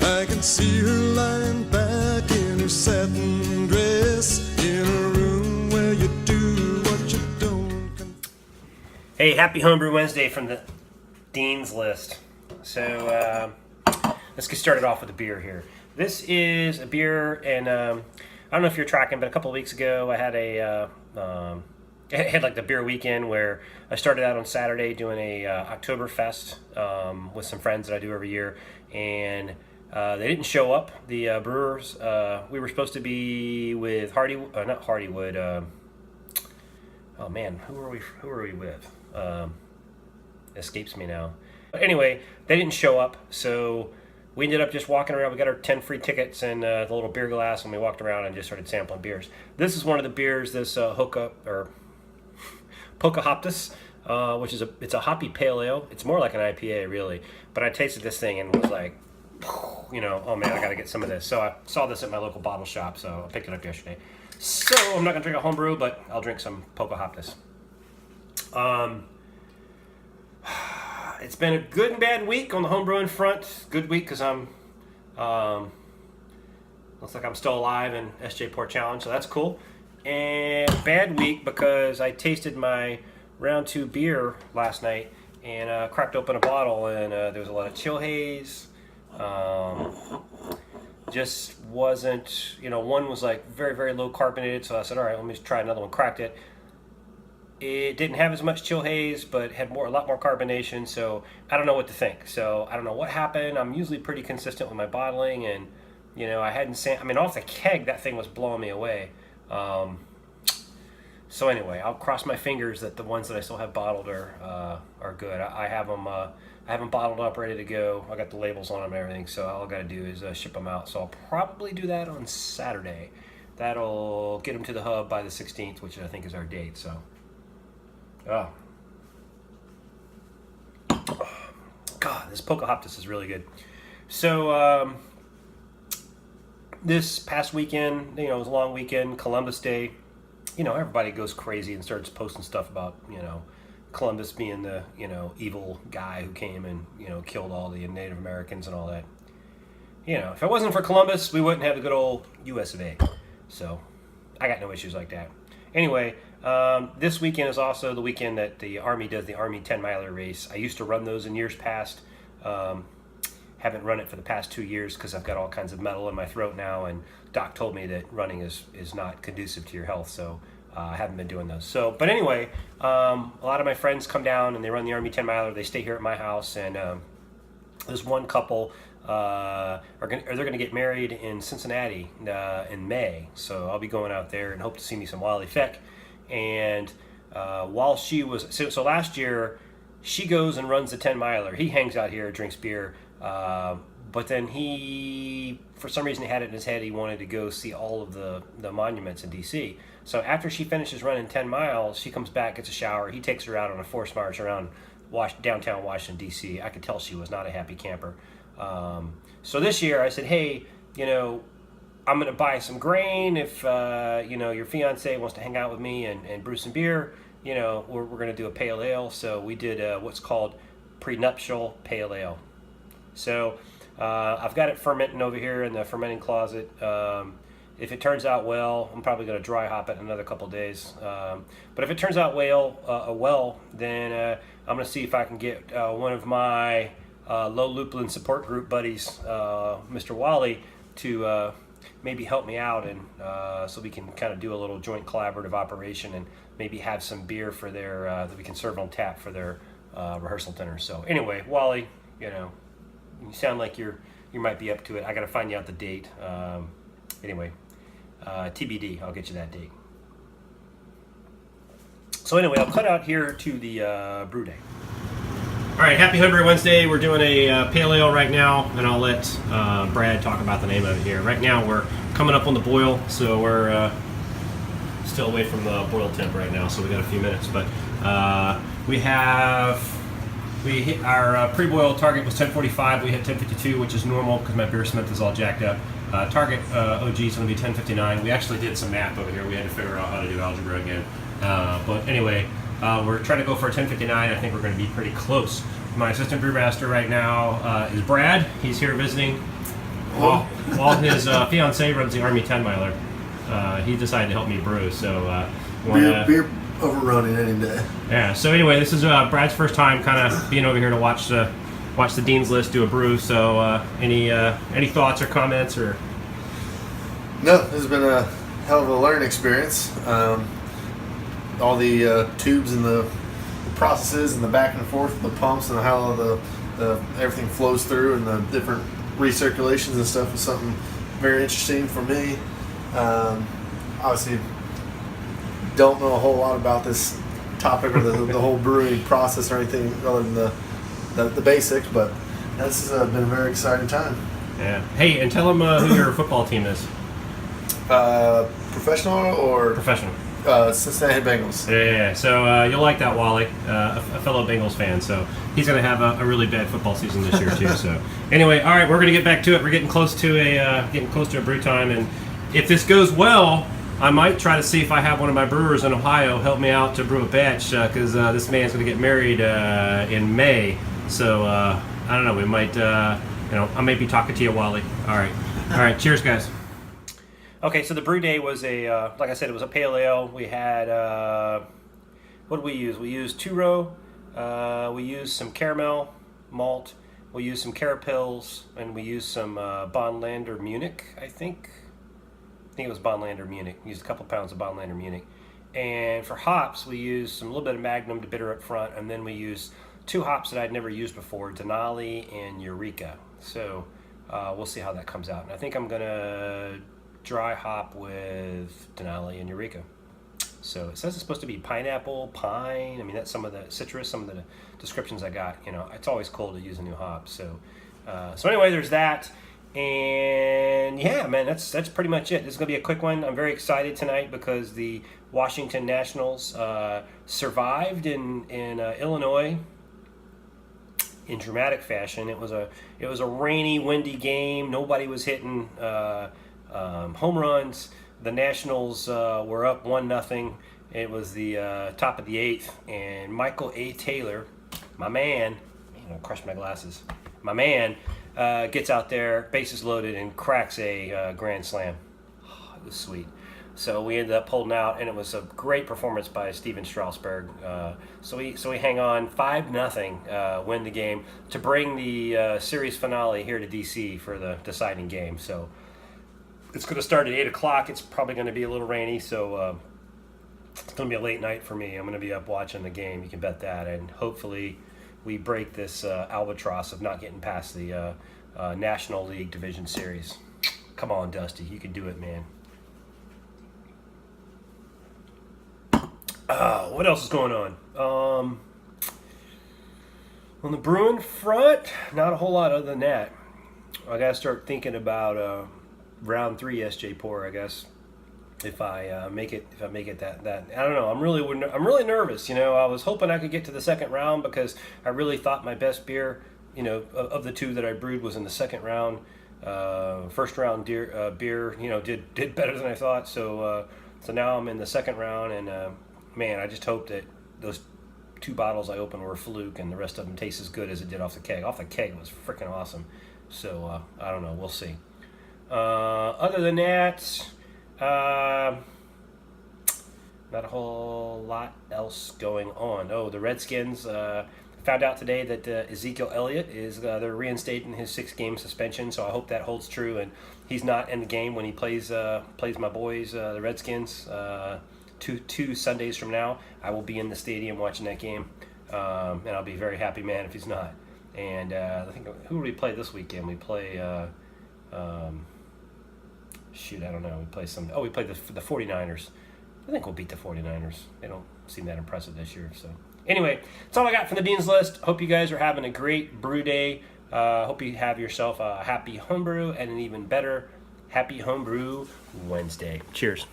I can see her lying back in her satin dress in a room where you do what you don't. Hey, happy Homebrew Wednesday from the Dean's List. So let's get started off with a beer here. This is a beer, and I don't know if you're tracking, but a couple of weeks ago I had had like the beer weekend where I started out on Saturday doing a Oktoberfest with some friends that I do every year, and they didn't show up. The brewers, we were supposed to be with not Hardywood. Oh man, who are we with? Escapes me now. But anyway, they didn't show up, so we ended up just walking around. We got our 10 free tickets and the little beer glass, and we walked around and just started sampling beers. This is one of the beers, this Pocahontas, which is it's a hoppy pale ale. It's more like an IPA, really. But I tasted this thing and was like, you know, oh man, I got to get some of this. So I saw this at my local bottle shop, so I picked it up yesterday. So I'm not going to drink a homebrew, but I'll drink some Pocahontas. It's been a good and bad week on the homebrewing front. Good week because I'm, looks like I'm still alive in SJ Port Challenge, so that's cool. And bad week because I tasted my round 2 beer last night and cracked open a bottle, and there was a lot of chill haze. Just wasn't, you know, one was like very, very low carbonated, so I said, all right, let me just try another one. Cracked it. It didn't have as much chill haze, but had a lot more carbonation, so I don't know what to think. So I don't know what happened. I'm usually pretty consistent with my bottling, and, you know, off the keg, that thing was blowing me away. So anyway, I'll cross my fingers that the ones that I still have bottled are good. I have them bottled up, ready to go. I got the labels on them and everything, so all I got to do is ship them out. So I'll probably do that on Saturday. That'll get them to the hub by the 16th, which I think is our date. So, God, this Pocahontas is really good. So this past weekend, you know, it was a long weekend, Columbus Day. You know, everybody goes crazy and starts posting stuff about, you know, Columbus being the, you know, evil guy who came and, you know, killed all the Native Americans and all that. You know, if it wasn't for Columbus, we wouldn't have the good old US of A. So, I got no issues like that. Anyway, this weekend is also the weekend that the Army does the Army 10-miler race. I used to run those in years past. Haven't run it for the past 2 years because I've got all kinds of metal in my throat now, and Doc told me that running is not conducive to your health, so I haven't been doing those. So, but anyway, a lot of my friends come down and they run the Army 10-miler. They stay here at my house, and there's one couple they're going to get married in Cincinnati in May, so I'll be going out there and hope to see me some Wally Feck. And while she was so last year, she goes and runs the 10-miler. He hangs out here, drinks beer. But then he, for some reason, had it in his head he wanted to go see all of the monuments in D.C. So after she finishes running 10 miles, she comes back, gets a shower. He takes her out on a forced march around downtown Washington, D.C. I could tell she was not a happy camper. So this year I said, hey, you know, I'm going to buy some grain if, you know, your fiance wants to hang out with me and brew some beer. You know, we're going to do a pale ale. So we did what's called Prenuptial Pale Ale. So I've got it fermenting over here in the fermenting closet. If it turns out well, I'm probably going to dry hop it in another couple days. But if it turns out well, then I'm going to see if I can get one of my low lupulin support group buddies, Mr. Wally, to maybe help me out, and so we can kind of do a little joint collaborative operation and maybe have some beer for their that we can serve on tap for their rehearsal dinner. So anyway, Wally, you know, you sound like you might be up to it. I got to find you out the date. Anyway, TBD. I'll get you that date. So anyway, I'll cut out here to the brew day. All right, happy Homebrew Wednesday. We're doing a pale ale right now, and I'll let Brad talk about the name of it here. Right now, we're coming up on the boil, so we're still away from the boil temp right now, so we got a few minutes. But we hit our pre-boil target was 1045. We hit 1052, which is normal because my beer smith is all jacked up. Target OG is going to be 1059. We actually did some math over here. We had to figure out how to do algebra again. But anyway, we're trying to go for a 1059. I think we're going to be pretty close. My assistant brewmaster right now is Brad. He's here visiting. While his fiancé runs the Army 10 miler, he decided to help me brew. So beer overrunning any day. Yeah. So anyway, this is Brad's first time kind of being over here to watch the Dean's List do a brew. So any thoughts or comments or? No, this has been a hell of a learning experience. All the tubes and the processes and the back and forth of the pumps and how the everything flows through and the different recirculations and stuff is something very interesting for me. Obviously, don't know a whole lot about this topic or the whole brewing process or anything other than the basics, but this has been a very exciting time. Yeah. Hey, and tell them who your football team is. Professional or Professional. Cincinnati Bengals. Yeah. So you'll like that, Wally, a fellow Bengals fan. So he's going to have a really bad football season this year too. So anyway, all right, we're going to get back to it. We're getting close to a brew time, and if this goes well, I might try to see if I have one of my brewers in Ohio help me out to brew a batch because this man's going to get married in May. So I don't know. We might, I may be talking to you, Wally. All right. Cheers, guys. Okay, so the brew day was like I said, it was a pale ale. We had, what did we use? We used 2-row, we used some caramel malt, we used some Carapils, and we used some Bonlander Munich, I think it was Bonlander Munich. We used a couple pounds of Bonlander Munich. And for hops, we used a little bit of Magnum to bitter up front, and then we used 2 hops that I'd never used before, Denali and Eureka. So we'll see how that comes out. And I think I'm going to dry hop with Denali and Eureka. So it says it's supposed to be pineapple, pine. I mean, that's some of the citrus, some of the descriptions I got. It's always cool to use a new hop. So anyway, there's that. And yeah, man, that's pretty much it. This is going to be a quick one. I'm very excited tonight because the Washington Nationals survived in Illinois in dramatic fashion. It was a rainy, windy game. Nobody was hitting home runs. The Nationals were up 1-0. It was the top of the 8th, and Michael A. Taylor, my man, I crushed my glasses. My man gets out there, bases loaded, and cracks a grand slam. Oh, it was sweet. So we ended up holding out, and it was a great performance by Steven Strasburg. So we hang on 5-0, win the game to bring the series finale here to DC for the deciding game. So it's going to start at 8 o'clock. It's probably going to be a little rainy, so it's going to be a late night for me. I'm going to be up watching the game. You can bet that, and hopefully we break this albatross of not getting past the National League Division Series. Come on, Dusty. You can do it, man. What else is going on? On the Bruin front, not a whole lot other than that. I got to start thinking about round 3 SJ Pour, I guess. If I make it that I don't know. I'm really nervous. I was hoping I could get to the second round because I really thought my best beer, of the 2 that I brewed was in the second round. First round beer, did better than I thought. So now I'm in the second round, and man, I just hope that those 2 bottles I opened were a fluke, and the rest of them taste as good as it did off the keg. Off the keg was freaking awesome. So I don't know. We'll see. Other than that. Not a whole lot else going on. Oh, the Redskins found out today that Ezekiel Elliott is they're reinstating his 6-game suspension, so I hope that holds true and he's not in the game when he plays my boys, the Redskins. Two Sundays from now, I will be in the stadium watching that game, and I'll be very happy, man, if he's not. And I think who do we play this weekend? We play. Shoot, I don't know. We played the 49ers. I think we'll beat the 49ers. They don't seem that impressive this year. So anyway, that's all I got from the Dean's List. Hope you guys are having a great brew day. Hope you have yourself a happy homebrew and an even better happy homebrew Wednesday. Cheers.